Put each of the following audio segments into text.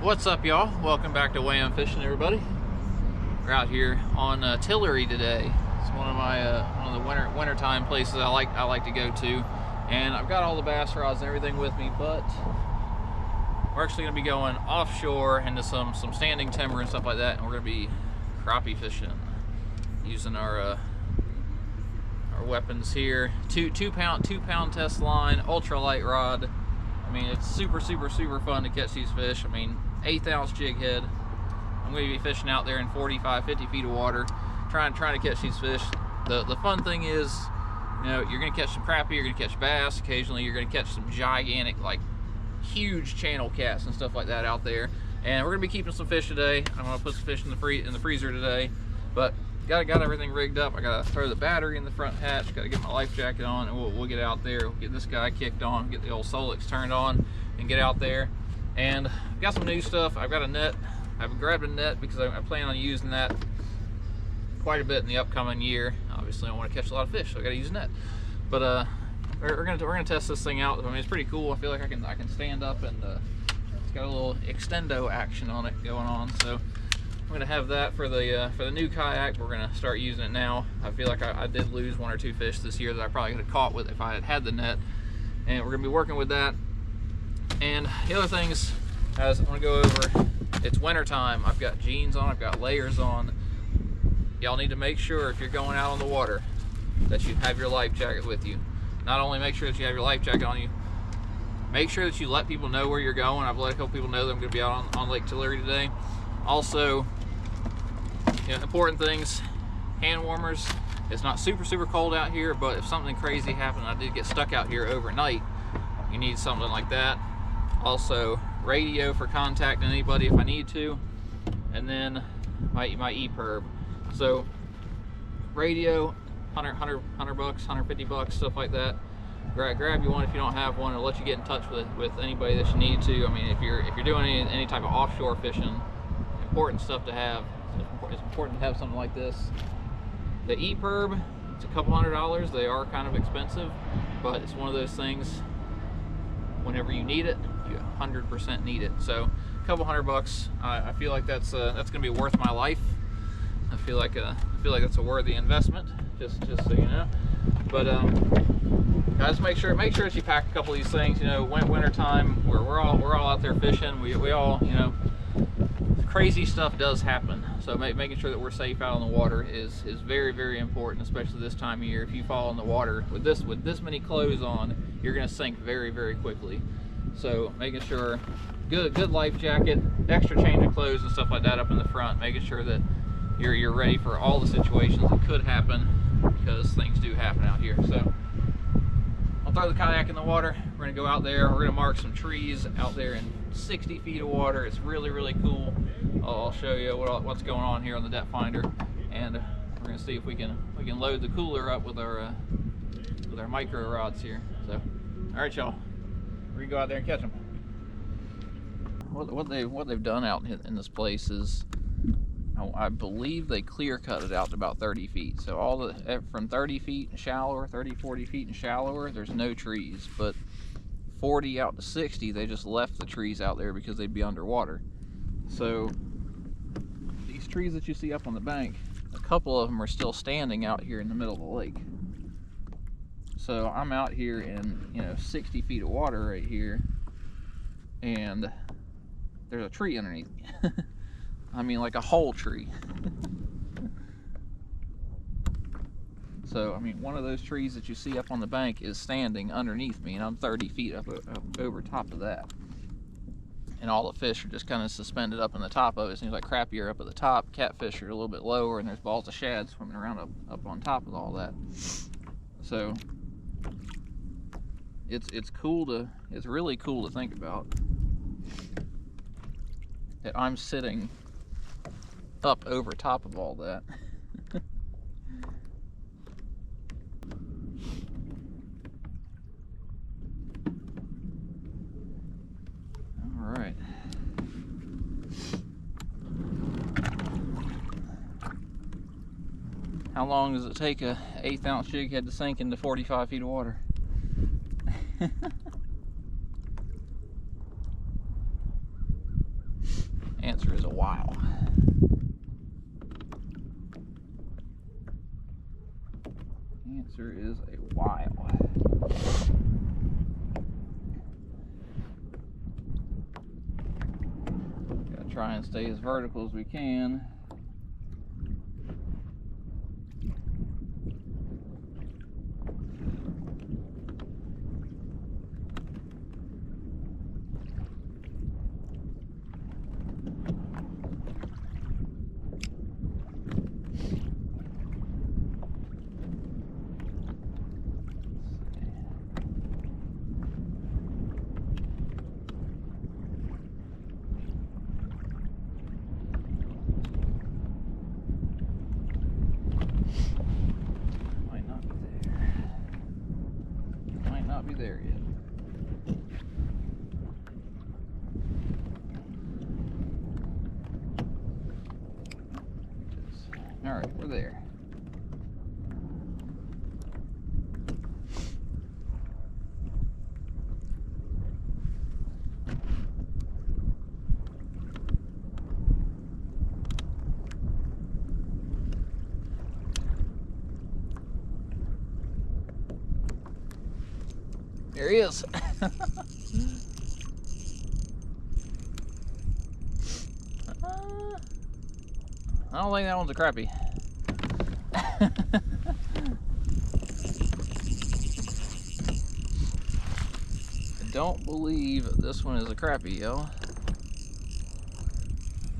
What's up, y'all? Welcome back to Way I'm Fishing, everybody. We're out here on Tillery today. It's one of the wintertime places I like to go to, and I've got all the bass rods and everything with me, but we're actually going to be going offshore into some standing timber and stuff like that, and we're going to be crappie fishing using our weapons here. Two pound test line, ultralight rod. I mean, it's super fun to catch these fish. I mean, 1/8 ounce jig head. I'm going to be fishing out there in 45-50 feet of water, trying to catch these fish. The fun thing is, you know, you're going to catch some crappie, you're going to catch bass. Occasionally, you're going to catch some gigantic, like huge channel cats and stuff like that out there. And we're going to be keeping some fish today. I'm going to put some fish in the freezer today, but got everything rigged up. I got to throw the battery in the front hatch. Got to get my life jacket on, and we'll get out there. We'll get this guy kicked on, get the old Solix turned on, and get out there. And I've got some new stuff. I've got a net. I've grabbed a net because I plan on using that quite a bit in the upcoming year. Obviously, I want to catch a lot of fish, so I got to use a net. But we're gonna test this thing out. I mean, it's pretty cool. I feel like I can stand up, and it's got a little extendo action on it going on. So I'm gonna have that for the new kayak. We're gonna start using it now. I feel like I did lose 1 or 2 fish this year that I probably could have caught with if I had the net, and we're gonna be working with that. And the other things, as I'm gonna go over, it's winter time. I've got jeans on, I've got layers on. Y'all need to make sure if you're going out on the water that you have your life jacket with you. Not only make sure that you have your life jacket on you, make sure that you let people know where you're going. I've let a couple people know that I'm gonna be out on Lake Tillery today. Also, you know, important things, hand warmers. It's not super cold out here, but if something crazy happened, I did get stuck out here overnight, you need something like that. Also, radio for contacting anybody if I need to, and then my EPIRB. So radio, 100 bucks, 150 bucks, stuff like that. Grab you one if you don't have one. It'll let you get in touch with anybody that you need to. I mean, if you're doing any type of offshore fishing, important stuff to have. It's important to have something like this. The EPIRB, it's a couple $100. They are kind of expensive, but it's one of those things, whenever you need it, you 100% need it. So a couple $100. I feel like that's gonna be worth my life. I feel like that's a worthy investment, just so you know. But guys, make sure that you pack a couple of these things. You know, winter time, we're all out there fishing. We all, you know, crazy stuff does happen, so making sure that we're safe out on the water is very important, especially this time of year. If you fall in the water with this many clothes on, you're going to sink very quickly. So making sure good life jacket, extra change of clothes and stuff like that up in the front, making sure that you're ready for all the situations that could happen, because things do happen out here. So I'll throw the kayak in the water. We're going to go out there. We're going to mark some trees out there in 60 feet of water. It's really cool. I'll show you what's going on here on the depth finder, and we're going to see if we can load the cooler up with our micro rods here. So, all right, y'all, we're gonna go out there and catch them. What they've done out in this place is, I believe they clear cut it out to about 30 feet. So from 30 feet and shallower, 30-40 feet and shallower, there's no trees. But 40 out to 60, they just left the trees out there because they'd be underwater. So these trees that you see up on the bank, a couple of them are still standing out here in the middle of the lake. So I'm out here in, you know, 60 feet of water right here, and there's a tree underneath me. I mean, like a whole tree. So, I mean, one of those trees that you see up on the bank is standing underneath me, and I'm 30 feet up over top of that. And all the fish are just kind of suspended up in the top of it. It seems like crappie are up at the top, catfish are a little bit lower, and there's balls of shad swimming around up on top of all that. So it's really cool to think about that I'm sitting up over top of all that. All right. How long does it take a 1/8 ounce jig head to sink into 45 feet of water? Answer is a while. Answer is a while. Gotta try and stay as vertical as we can. Be there yet. All right, we're there. There he is. I don't think that one's a crappie. I don't believe this one is a crappie, y'all.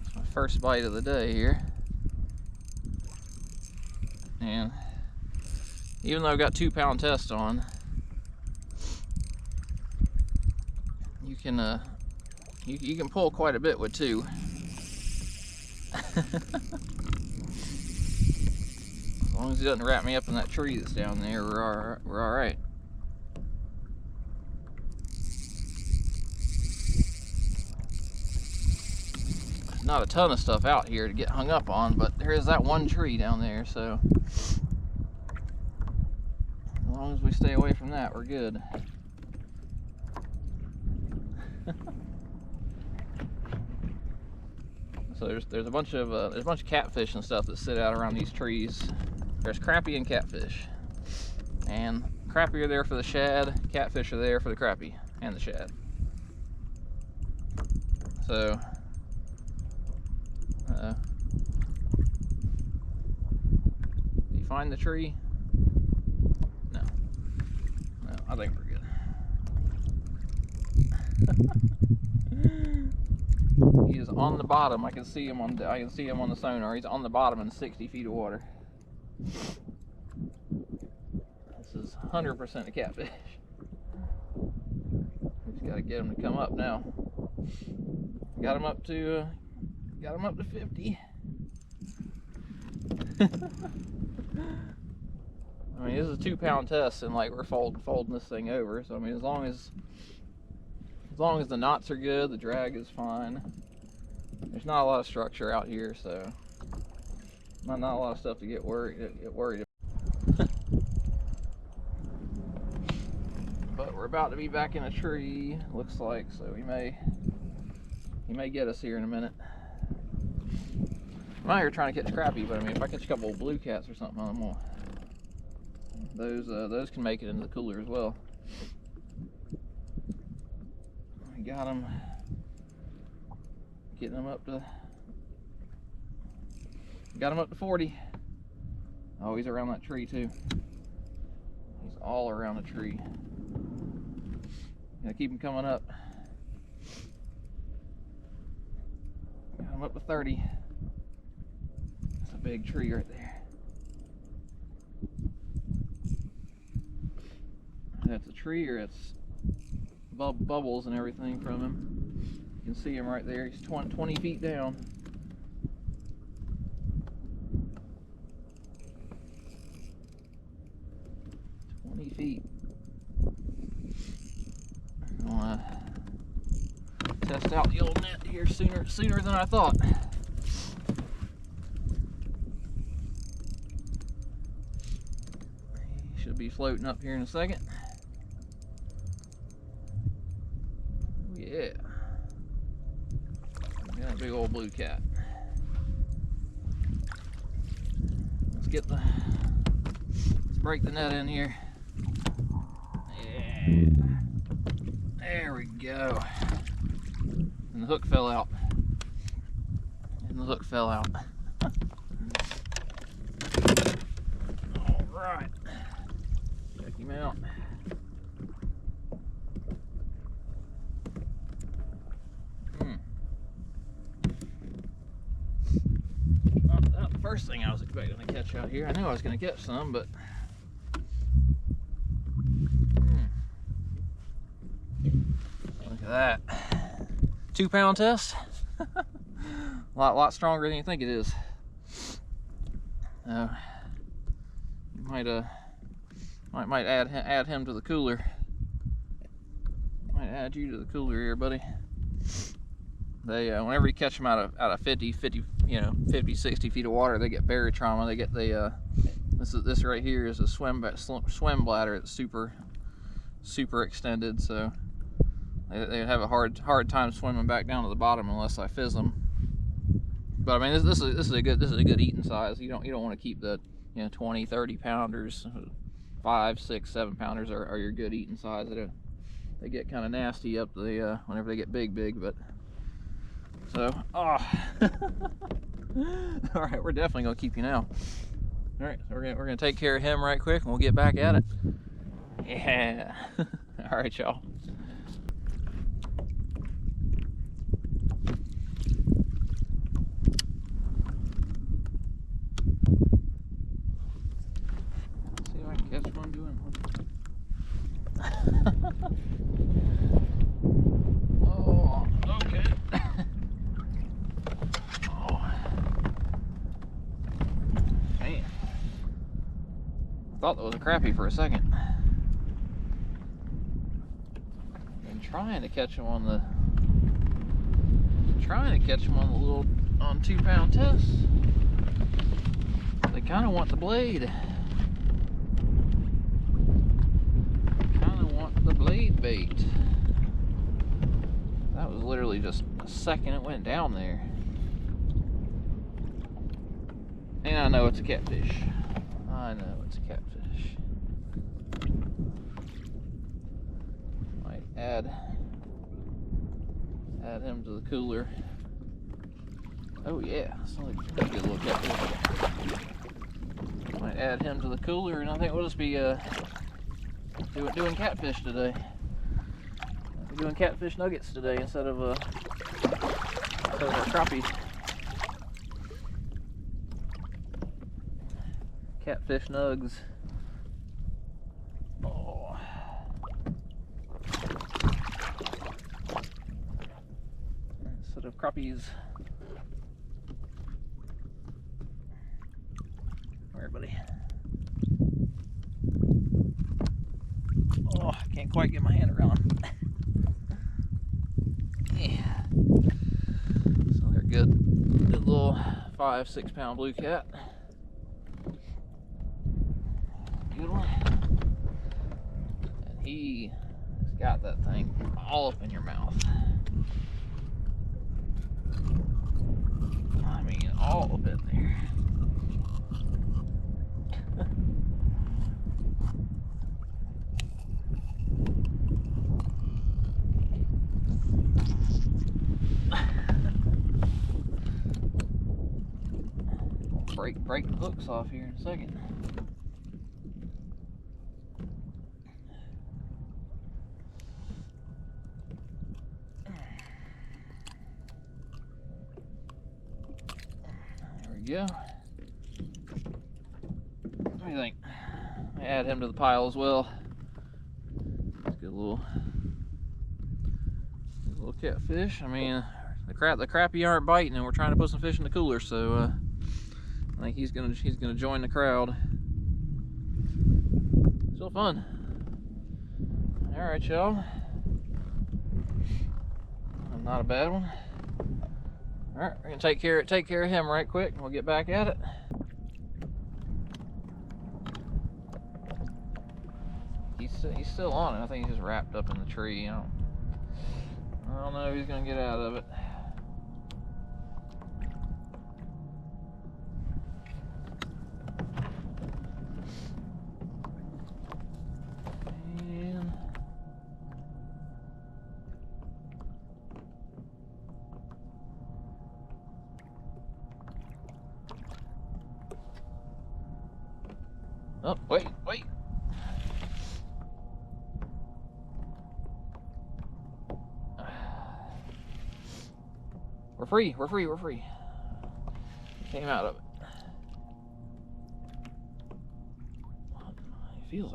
It's my first bite of the day here. And even though I've got 2 pound test on, you can pull quite a bit with 2. As long as he doesn't wrap me up in that tree that's down there, we're all right. Not a ton of stuff out here to get hung up on, but there is that one tree down there, so as long as we stay away from that, we're good. So there's a bunch of catfish and stuff that sit out around these trees. There's crappie and catfish, and crappie are there for the shad, catfish are there for the crappie and the shad. So do you find the tree? No, I think we're good. He is on the bottom. I can see him on the sonar. He's on the bottom in 60 feet of water. This is 100% a catfish. We just gotta get him to come up now. Got him up to 50. I mean, this is a 2 pound test, and like we're folding this thing over. So I mean, as long as the knots are good, the drag is fine. There's not a lot of structure out here, so not a lot of stuff to get worried about. But we're about to be back in a tree, looks like, so he may get us here in a minute. I'm out here trying to catch crappie, but I mean, if I catch a couple of blue cats or something, I don't know. Those can make it into the cooler as well. I got him. Getting him up to. Got him up to 40. Oh, he's around that tree too. He's all around the tree. Gotta keep him coming up. Got him up to 30. That's a big tree right there. That's a tree, or it's bubbles and everything from him. You can see him right there. He's 20 feet down. Feet. I want to test out the old net here sooner than I thought. He should be floating up here in a second. Yeah. Look at that big old blue cat. Let's break the net in here. Yeah. There we go. And the hook fell out. All right. Check him out. Not the first thing I was expecting to catch out here. I knew I was going to catch some, but look at that. 2 pound test. lot stronger than you think it is. You might add him to the cooler. Might add you to the cooler here, buddy. They whenever you catch them out of 50, 60 feet of water, they get berry trauma. They get this right here is a swim bladder that's super extended, so they have a hard time swimming back down to the bottom unless I fizz them. But I mean, this is a good eating size. You don't want to keep the 20, 30 pounders. 5, 6, 7 pounders are your good eating size. They get kind of nasty up the whenever they get big, but so all right, we're definitely gonna keep you now. All right, so we're gonna take care of him right quick, and we'll get back at it. Yeah. All right, y'all. See if I can catch one doing one. Oh, okay. Oh, man. I thought that was a crappie for a second. Been trying to catch him on the little 2 pound test. They kind of want the blade. The blade bait. That was literally just a second it went down there. And I know it's a catfish. I know it's a catfish. Might add him to the cooler. Oh yeah, that's a good little catfish. Might add him to the cooler, and I think we'll just be doing catfish today. We're doing catfish nuggets today instead of our crappie. Catfish nugs. Oh. Instead of crappies. All right, buddy. Oh, I can't quite get my hand around them. Yeah. So they're good little 5, 6 pound blue cat. Good one. And he's got that thing all up in your mouth. I mean, all up in there. Break the hooks off here in a second. There we go. What do you think? I add him to the pile as well. Let's get a little catfish. I mean, the crappie aren't biting, and we're trying to put some fish in the cooler, so I think he's gonna join the crowd. Still fun. All right, y'all. Not a bad one. All right, we're gonna take care of him right quick, and we'll get back at it. He's still on it. I think he's just wrapped up in the tree. I don't know if he's gonna get out of it. Oh, wait, wait. We're free, we're free, we're free. Came out of it. It feels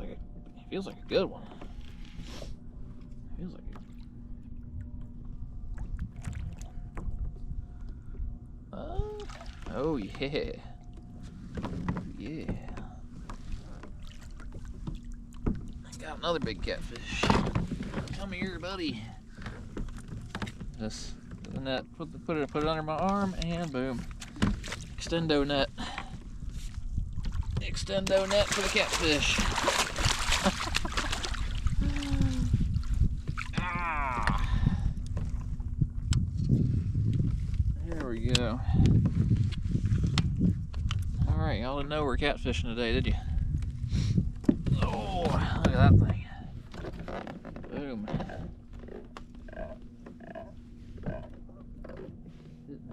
like a good one. It feels like oh yeah. Yeah. I got another big catfish. Come here, buddy. Just the net, put it under my arm, and boom. Extendo net. Extendo net for the catfish. Ah. There we go. Alright, y'all didn't know we're catfishing today, did you? Oh, look at that thing. Boom.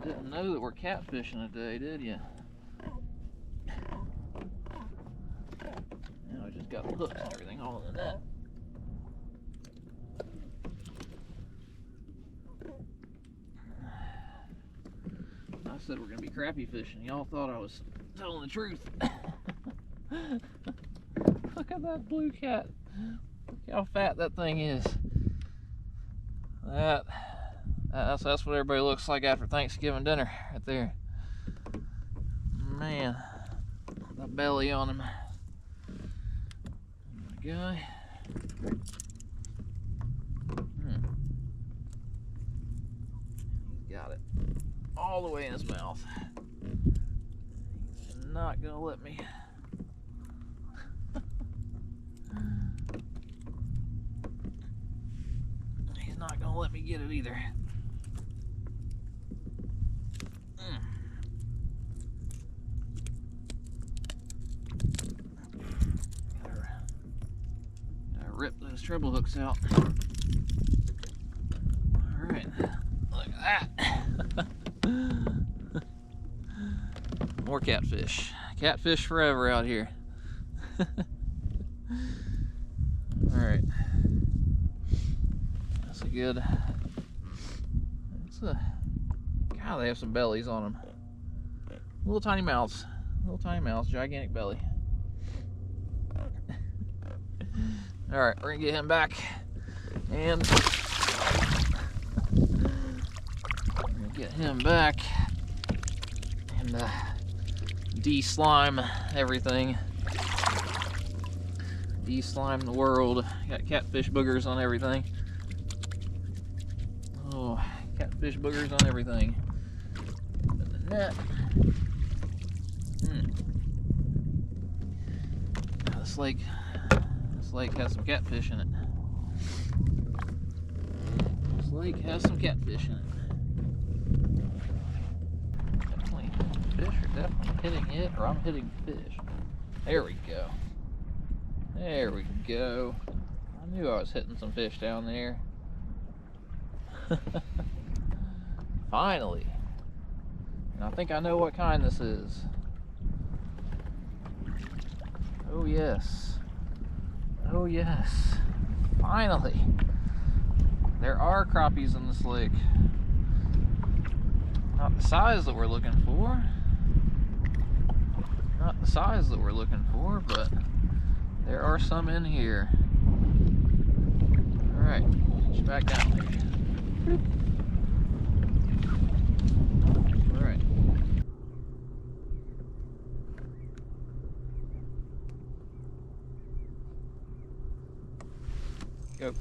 Didn't know that we're catfishing today, did you? Now I just got the hooks and everything all in the net. I said we're gonna be crappie fishing. Y'all thought I was telling the truth. Look at that blue cat. Look how fat that thing is. That's what everybody looks like after Thanksgiving dinner, right there. Man, the belly on him. There we go. He's got it all the way in his mouth. He's not gonna let me. He's not gonna let me get it either. Gotta rip those treble hooks out. Alright, look at that. More catfish. Catfish forever out here. Alright. That's a good. God, they have some bellies on them. Little tiny mouths. Little tiny mouths, gigantic belly. Alright, we're gonna get him back. And we're gonna get him back. And de-slime everything. De-slime the world. Got catfish boogers on everything. Oh, catfish boogers on everything. And the net. This lake has some catfish in it. This lake has some catfish in it. Definitely fish are definitely hitting it, or I'm hitting fish. There we go. There we go. I knew I was hitting some fish down there. Finally. And I think I know what kind this is. Oh yes. Oh yes. Finally. There are crappies in this lake. Not the size that we're looking for. Not the size that we're looking for, but there are some in here. Alright, get you back down there. Alright. Go.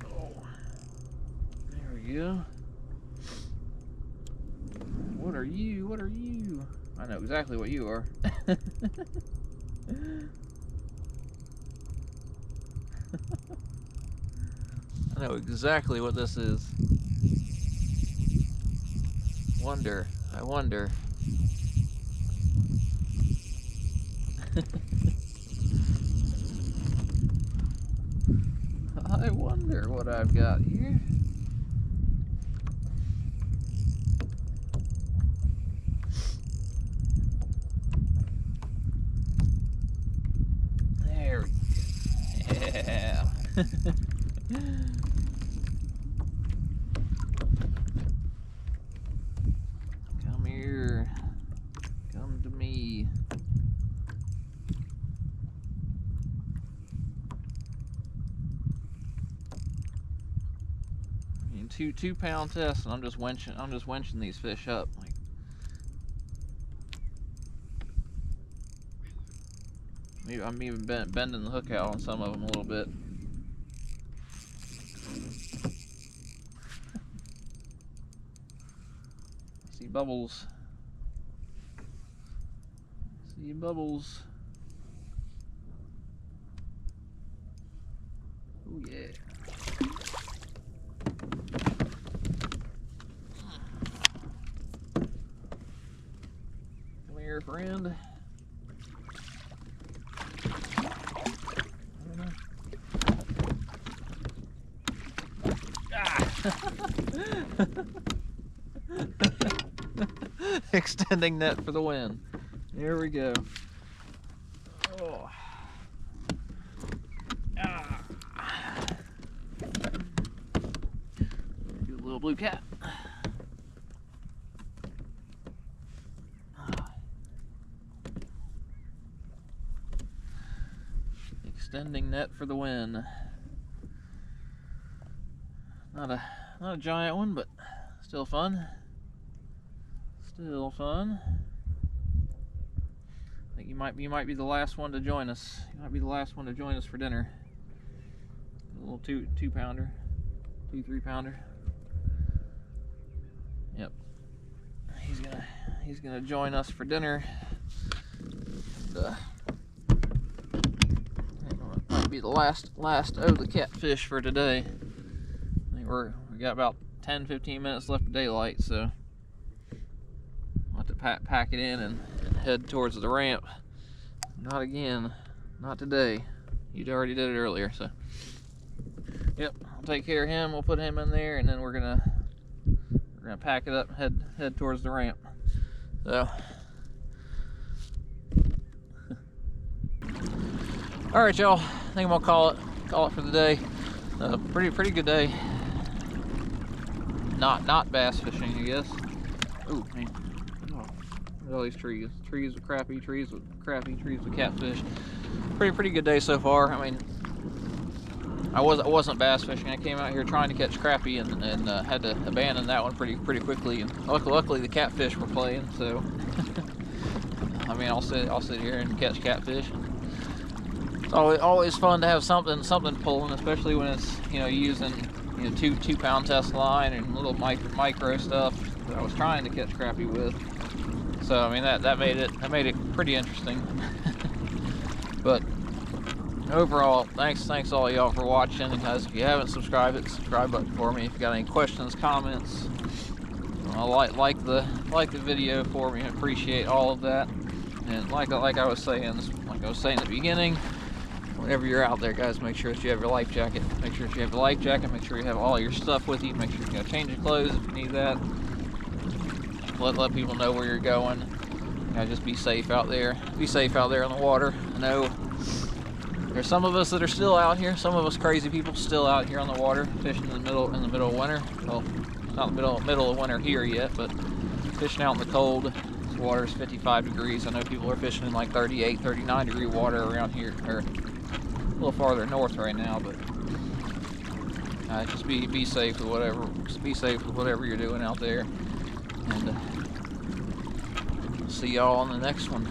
Oh. There we go. What are you? What are you? I know exactly what you are. I know exactly what this is. I wonder. I wonder what I've got here. Come here. Come to me. I mean, two pound test, and I'm just winching these fish up. Like, maybe I'm even bending the hook out on some of them a little bit. See bubbles. See bubbles. Oh yeah. Come here, friend. Extending net for the win. There we go. Oh. Ah. Do a little blue cat. Extending net for the win. Not a giant one, but still fun. Still fun. I think you might be the last one to join us. You might be the last one to join us for dinner. A little two pounder, 3 pounder. Yep. He's gonna join us for dinner. And, might be the last of the catfish for today. I think we got about 10-15 minutes left of daylight, so I'll have to pack it in and head towards the ramp. Not again, not today. You already did it earlier, so yep. I'll take care of him. We'll put him in there, and then we're gonna pack it up, head towards the ramp. So. All right, y'all. I think I'm gonna call it for the day. Pretty good day. Not bass fishing, I guess. Ooh, man. Oh, look at all these trees. Trees with crappie, trees with catfish. Pretty good day so far. I mean, I wasn't bass fishing. I came out here trying to catch crappie and had to abandon that one pretty quickly. And luckily the catfish were playing, so I mean, I'll sit here and catch catfish. It's always fun to have something pulling, especially when it's, you know, using, you know, two pound test line and little micro stuff that I was trying to catch crappie with. So I mean that made it pretty interesting. But overall, thanks all y'all for watching. And guys, if you haven't subscribed, hit the subscribe button for me. If you got any questions, comments, like the video for me. I appreciate all of that. And like I was saying at the beginning, whenever you're out there, guys, make sure that you have your life jacket. Make sure that you have your life jacket. Make sure you have all your stuff with you. Make sure you change your clothes if you need that. Let people know where you're going. Just be safe out there. Be safe out there on the water. I know there's some of us that are still out here. Some of us crazy people still out here on the water fishing in the middle of winter. Well, not the middle of winter here yet, but fishing out in the cold. The water's 55 degrees. I know people are fishing in like 38, 39 degree water around here, or a little farther north right now. But just be safe with whatever. Be safe with whatever you're doing out there. And see y'all on the next one.